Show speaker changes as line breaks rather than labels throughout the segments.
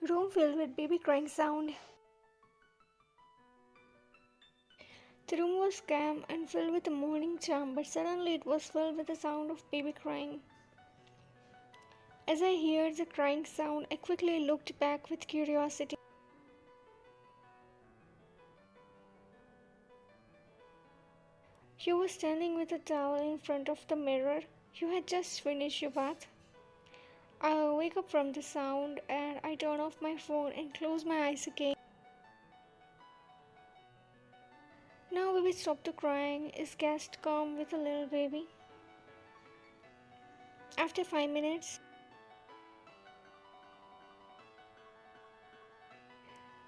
Room filled with baby crying sound. The room was calm and filled with a morning charm, but suddenly it was filled with the sound of baby crying. As I heard the crying sound, I quickly looked back with curiosity. You were standing with a towel in front of the mirror. You had just finished your bath. I wake up from the sound and I turn off my phone and close my eyes again. Now baby stopped the crying, is guest calm with a little baby. After 5 minutes,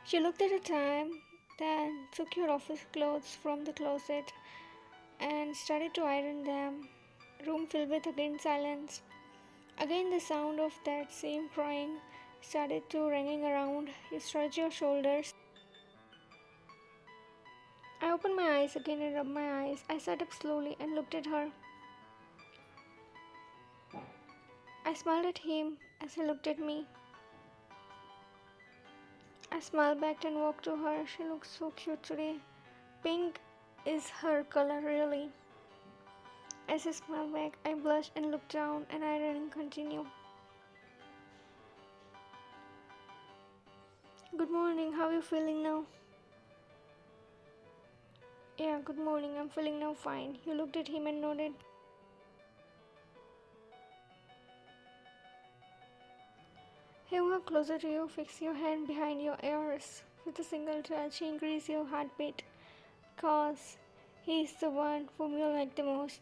she looked at the time, then took your office clothes from the closet and started to iron them. Room filled with again silence. Again the sound of that same crying started to ringing around. You stretch your shoulders. I opened my eyes again and rubbed my eyes. I sat up slowly and looked at her. I smiled at him as he looked at me. I smiled back and walked to her. She looks so cute today. Pink is her color, really. As I smiled back, I blushed and looked down, and I didn't continue. Good morning, how are you feeling now? Yeah, good morning, I'm feeling now fine. You looked at him and nodded. He walked closer to you, fix your hand behind your ears. With a single touch, he increased your heartbeat. Cause he's the one whom you like the most.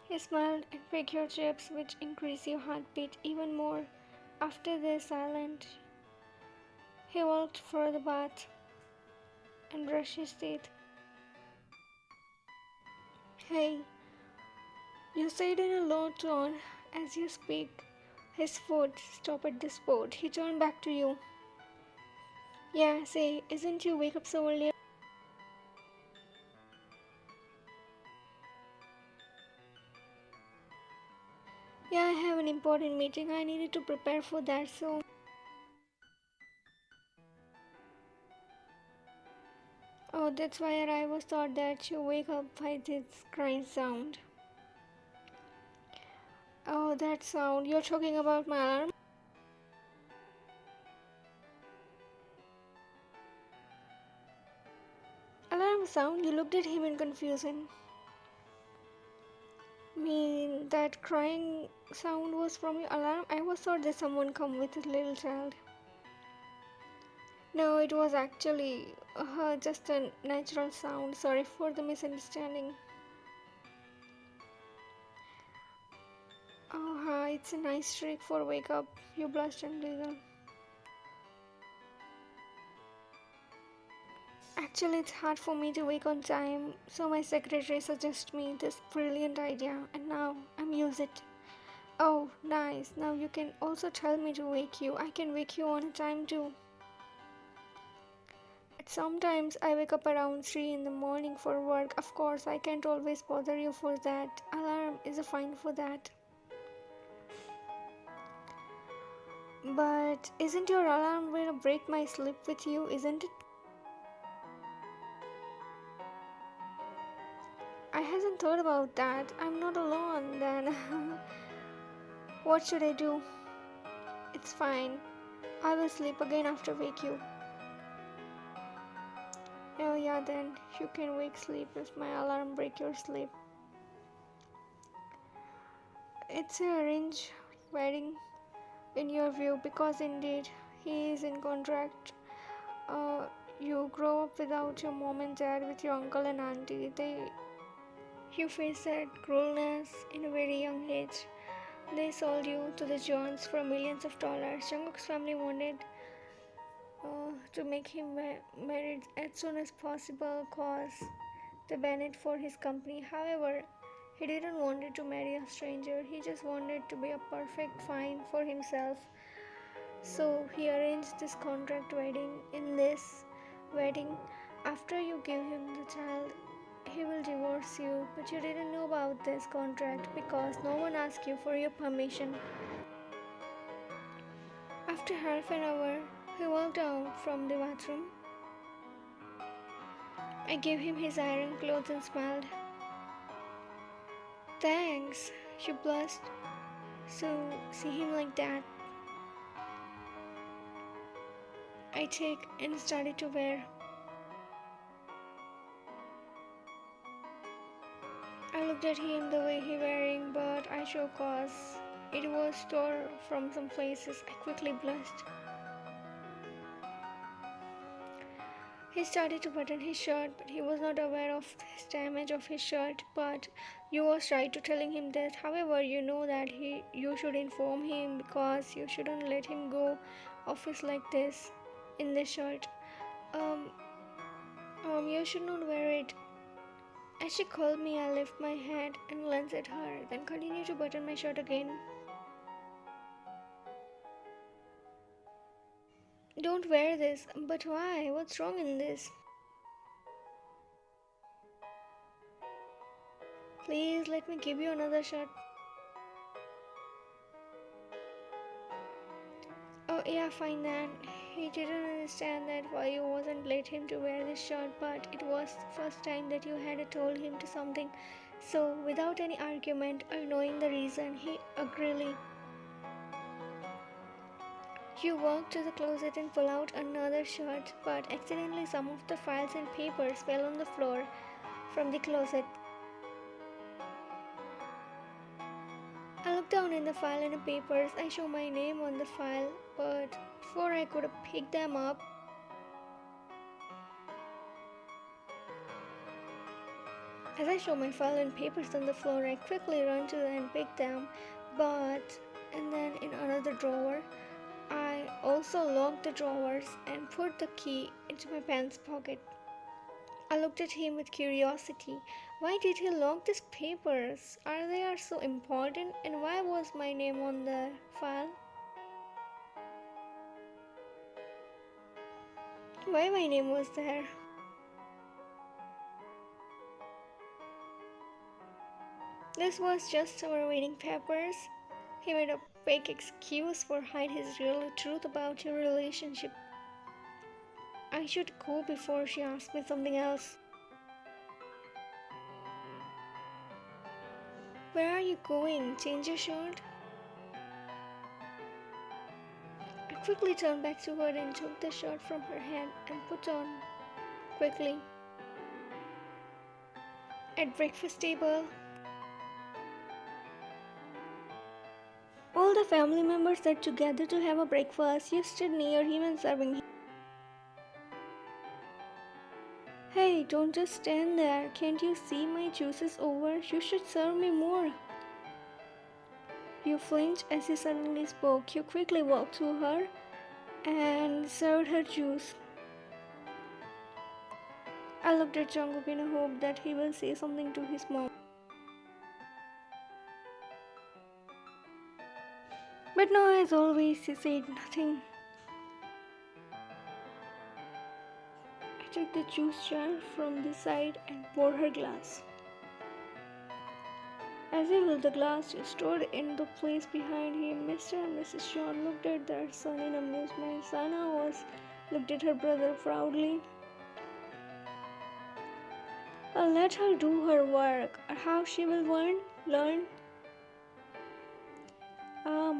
He smiled and pecked your chips, which increased your heartbeat even more. After they silent, he walked for the bath and brushed his teeth. Hey, you said in a low tone as you speak. His foot stopped at the spot. He turned back to you. Yeah, say, isn't you wake up so early? Yeah, I have an important meeting. I needed to prepare for that, so. Oh, that's why I was thought that you wake up by this crying sound. Oh, that sound. You're talking about my alarm? Alarm sound? You looked at him in confusion. Mean that crying sound was from your alarm? I was thought that someone come with a little child. No, it was actually just a natural sound. Sorry for the misunderstanding. Oh, hi, it's a nice trick for wake up. You blushed and giggled. Actually, it's hard for me to wake on time, so my secretary suggested me this brilliant idea, and now I'm use it. Oh, nice. Now you can also tell me to wake you. I can wake you on time too. But sometimes I wake up around 3 in the morning for work. Of course, I can't always bother you for that. Alarm is a fine for that. But isn't your alarm going to break my sleep with you, isn't it? I hasn't thought about that. I'm not alone then. What should I do? It's fine. I will sleep again after wake you. Oh yeah, then you can wake sleep if my alarm break your sleep. It's a arranged wedding in your view because indeed he is in contract. You grow up without your mom and dad with your uncle and auntie. You face that cruelness in a very young age. They sold you to the Johns for millions of dollars. Jungkook's family wanted to make him married as soon as possible cause the Bennett for his company. However, he didn't want to marry a stranger. He just wanted to be a perfect fine for himself. So he arranged this contract wedding. In this wedding, after you give him the child, he will divorce you, but you didn't know about this contract because no one asked you for your permission. After half an hour, he walked out from the bathroom. I gave him his iron clothes and smiled. Thanks, she blushed. So, see him like that. I take and started to wear. I looked at him the way he wearing, but I show cause it was tore from some places. I quickly blushed. He started to button his shirt, but he was not aware of his damage of his shirt. But you was right to telling him that. However, you know that you should inform him because you shouldn't let him go office like this in this shirt. Um, you should not wear it. As she called me, I lifted my head and glanced at her, then continued to button my shirt again. Don't wear this. But why? What's wrong in this? Please let me give you another shirt. Oh yeah, fine then. He didn't understand that why you wasn't let him to wear this shirt, but it was the first time that you had told him to something. So without any argument or knowing the reason, he agreed. You walked to the closet and pulled out another shirt, but accidentally some of the files and papers fell on the floor from the closet. I looked down in the file and the papers. I saw my name on the file, but before I could pick them up, as I saw my file and papers on the floor, I quickly ran to them and picked them. And then in another drawer, I also locked the drawers and put the key into my pants pocket. I looked at him with curiosity. Why did he lock these papers? Are they so important? And why was my name on the file? Why my name was there? This was just our wedding papers. He made a fake excuse for hide his real truth about your relationship. I should go before she asks me something else. Where are you going? Change your shirt? I quickly turned back to her and took the shirt from her hand and put on quickly. At breakfast table, all the family members sat together to have a breakfast. You stood near him and serving him. Hey, don't just stand there. Can't you see my juice is over? You should serve me more. You flinched as he suddenly spoke. You quickly walked to her and served her juice. I looked at Jungkook in a hope that he will say something to his mom. But no, as always, he said nothing. I took the juice jar from the side and poured her glass. As he filled the glass, he stood in the place behind him. Mr. and Mrs. Sean looked at their son in amusement. Sana looked at her brother proudly. Let her do her work. How she will learn.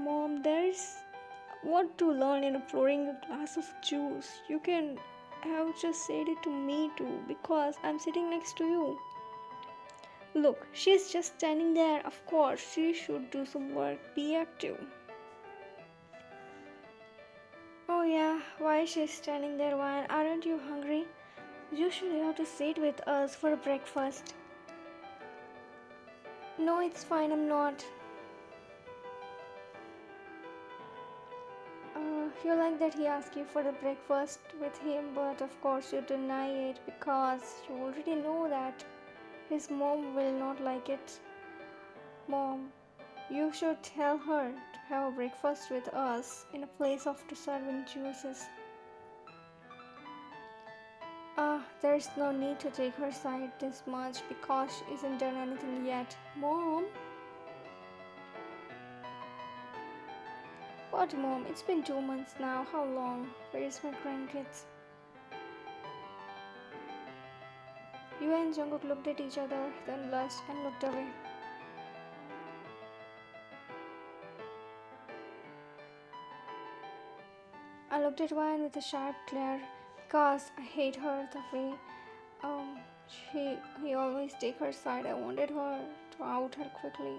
Mom, there's what to learn in pouring a glass of juice. You can have just said it to me too, because I'm sitting next to you. Look, she's just standing there. Of course, she should do some work. Be active. Oh yeah, why is she standing there? Why aren't you hungry? You should have to sit with us for breakfast. No, it's fine, I'm not. You like that he asked you for the breakfast with him, but of course you deny it because you already know that his mom will not like it. Mom, you should tell her to have a breakfast with us in a place after serving juices. There's no need to take her side this much because she isn't done anything yet. Mom? What, Mom? It's been 2 months now. How long? Where's my grandkids? You and Jungkook looked at each other, then blushed and looked away. I looked at Ryan with a sharp glare because I hate her the way um he always take her side. I wanted her to out her quickly,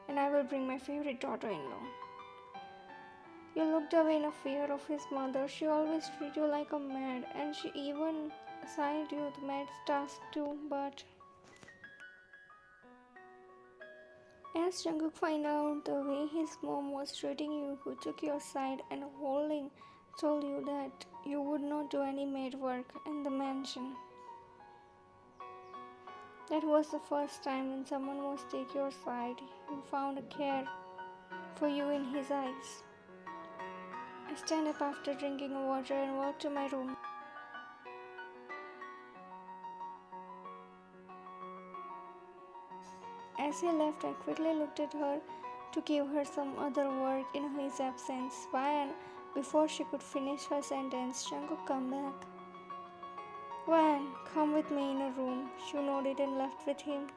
and I will bring my favorite daughter-in-law. You looked away in a fear of his mother. She always treated you like a maid, and she even assigned you the maid's task too. But as Jungkook found out the way his mom was treating you, who took your side and holding, told you that you would not do any maid work in the mansion. That was the first time when someone was take your side. You found a care for you in his eyes. I stand up after drinking water and walk to my room. As he left, I quickly looked at her to give her some other work in his absence. Why? Before she could finish her sentence, Jungkook come back. Wan, come with me in a room. She nodded and left with him.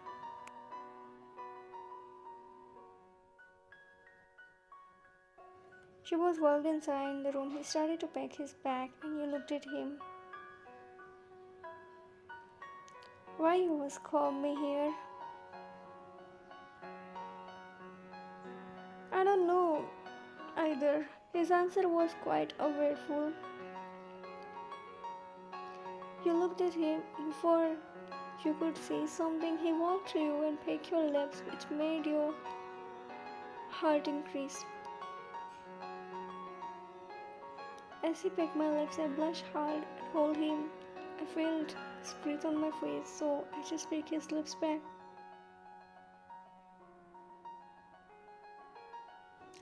She was walked inside the room. He started to pack his bag and you looked at him. Why you was called me here? I don't know either. His answer was quite awareful. You looked at him before you could say something. He walked to you and pecked your lips, which made your heart increase. As he pecked my lips, I blushed hard and held him. I felt his breath on my face, so I just pecked his lips back.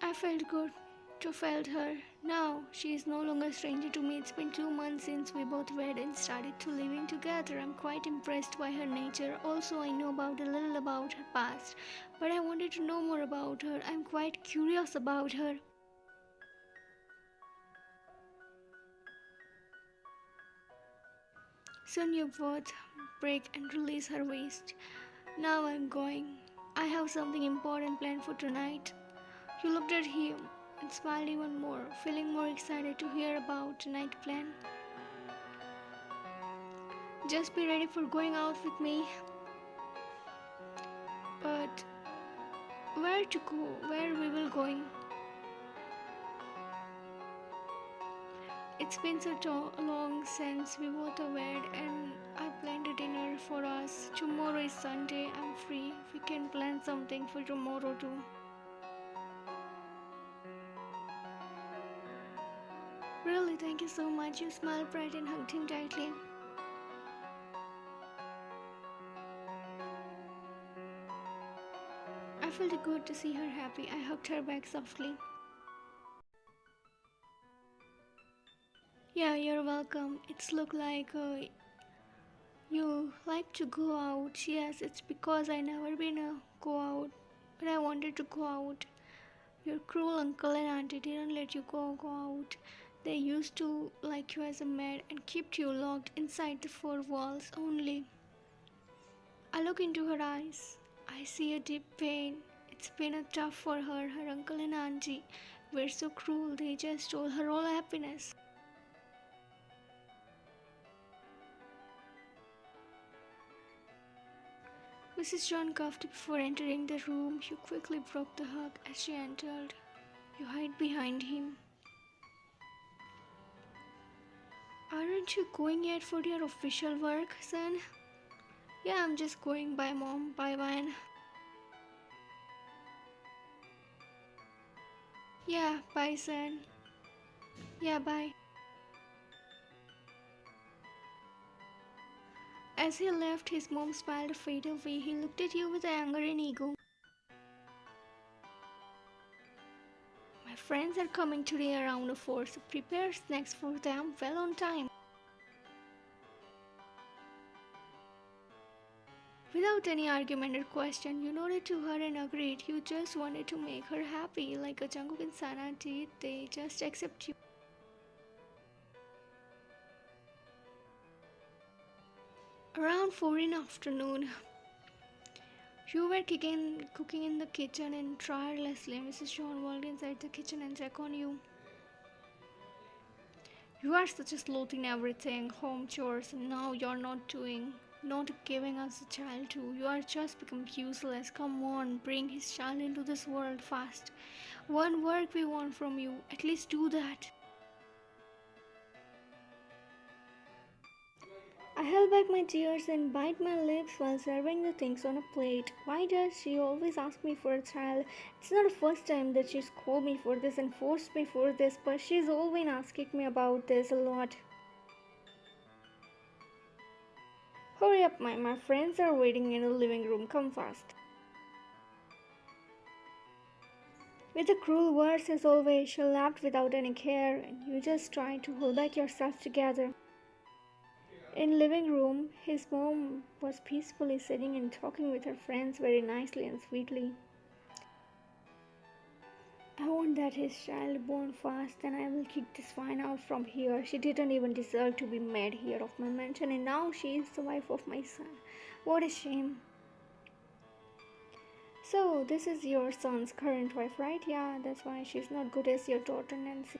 I felt good to felt her. Now she is no longer a stranger to me. It's been 2 months since we both wed and started to living together. I'm quite impressed by her nature. Also, I know about a little about her past, but I wanted to know more about her. I'm quite curious about her. Soon you both break and release her waist. Now I'm going. I have something important planned for tonight. You looked at him and smiled even more, feeling more excited to hear about tonight's plan. Just be ready for going out with me. But where to go? Where we will going? It's been so long since we both are wed and I planned a dinner for us. Tomorrow is Sunday. I'm free. We can plan something for tomorrow too. Really, thank you so much. You smiled bright and hugged him tightly. I felt good to see her happy. I hugged her back softly. Yeah, you're welcome. It's look like you like to go out. Yes, it's because I never been go out, but I wanted to go out. Your cruel uncle and auntie didn't let you go out. They used to like you as a maid and kept you locked inside the four walls only. I look into her eyes. I see a deep pain. It's been a tough for her. Her uncle and auntie were so cruel. They just stole her all happiness. Mrs. John coughed before entering the room. You quickly broke the hug as she entered. You hid behind him. Aren't you going yet for your official work, son? Yeah, I'm just going. Bye, Mom. Bye, Van. Yeah, bye, son. Yeah, bye. As he left, his mom smiled a fade away. He looked at you with anger and ego. My friends are coming today around 4, so prepare snacks for them well on time. Without any argument or question, you nodded to her and agreed. You just wanted to make her happy, like a Jungkook and Sana did. They just accept you. Around 4 in the afternoon, you were cooking in the kitchen, and tirelessly Mrs. John walked inside the kitchen and checked on you. You are such a sloth in everything, home chores, and now you're not giving us a child too. You are just become useless. Come on, bring his child into this world fast. One work we want from you. At least do that. I held back my tears and bite my lips while serving the things on a plate. Why does she always ask me for a child? It's not the first time that she's called me for this and forced me for this, but she's always asking me about this a lot. Hurry up, my friends are waiting in the living room. Come fast. With the cruel words as always, she laughed without any care, and you just tried to hold back yourself together. In living room, his mom was peacefully sitting and talking with her friends very nicely and sweetly. I want that his child born fast, and I will kick this swine out from here. She didn't even deserve to be made here of my mansion, and now she is the wife of my son. What a shame. So, this is your son's current wife, right? Yeah, that's why she's not good as your daughter Nancy.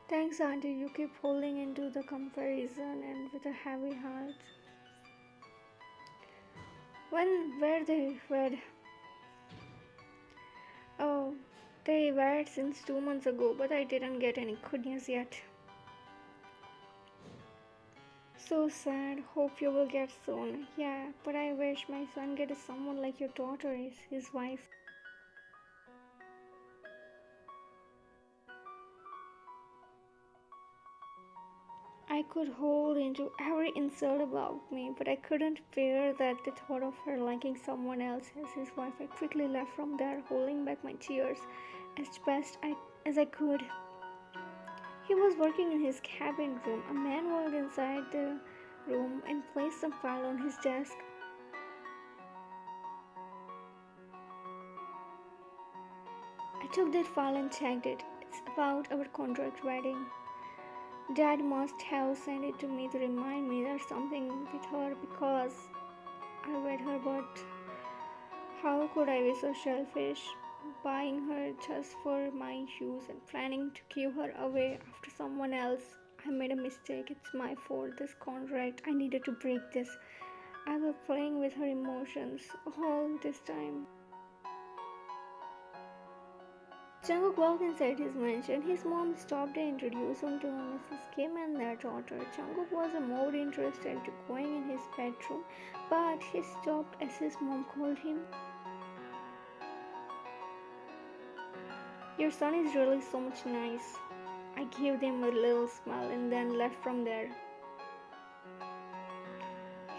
Thanks, Auntie. You keep holding into the comparison and with a heavy heart. When were they wed? Oh, they wed since 2 months ago, but I didn't get any good news yet. So sad. Hope you will get soon. Yeah, but I wish my son gets someone like your daughter is his wife. I could hold into every insult about me, but I couldn't bear that the thought of her liking someone else as his wife. I quickly left from there, holding back my tears as I could. He was working in his cabin room. A man walked inside the room and placed some file on his desk. I took that file and checked it. It's about our contract wedding. Dad must have sent it to me to remind me there's something with her because I wed her, but how could I be so selfish? Buying her just for my use and planning to give her away after someone else. I made a mistake. It's my fault. This contract, I needed to break this. I was playing with her emotions all this time. Jungkook walked inside his mansion. His mom stopped and introduced him to Mrs. Kim and their daughter. Jungkook was more interested in going in his bedroom, but he stopped as his mom called him. Your son is really so much nice. I gave them a little smile and then left from there.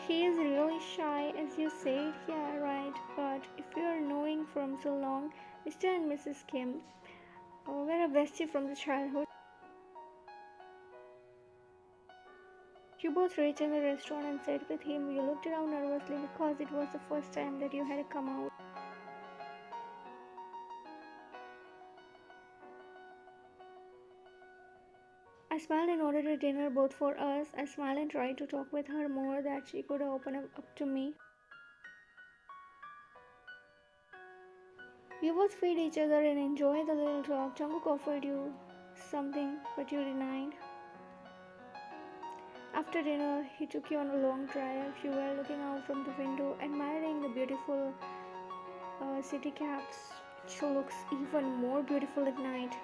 He is really shy, as you said. Yeah, right. But if you are knowing from so long, Mr. and Mrs. Kim were a bestie from the childhood. You both reached in the restaurant and sat with him. You looked around nervously because it was the first time that you had come out. I smiled and ordered a dinner both for us. I smiled and tried to talk with her more that she could open up to me. We both feed each other and enjoy the little talk. Jungkook offered you something, but you denied. After dinner, he took you on a long drive. You were looking out from the window, admiring the beautiful city caps, which looks even more beautiful at night.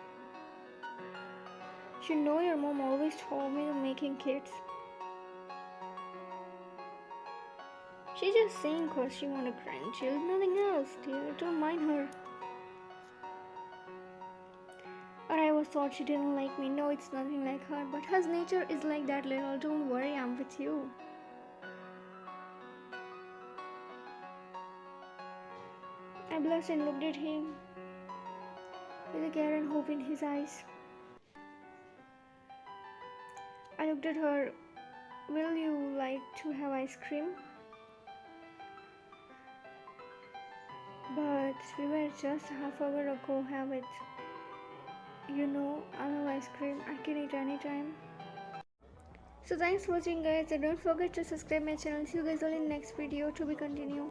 You know your mom always told me to making kids. She's just saying cause she want a grandchild, nothing else, dear. Don't mind her. Or I was thought she didn't like me. No, it's nothing like her, but her nature is like that little. Don't worry, I'm with you. I blushed and looked at him with a care and hope in his eyes. I looked at her. Will you like to have ice cream? But we were just half hour ago. Have it. You know, I love ice cream. I can eat anytime. So thanks for watching guys, and don't forget to subscribe my channel. See you guys all in next video to be continued.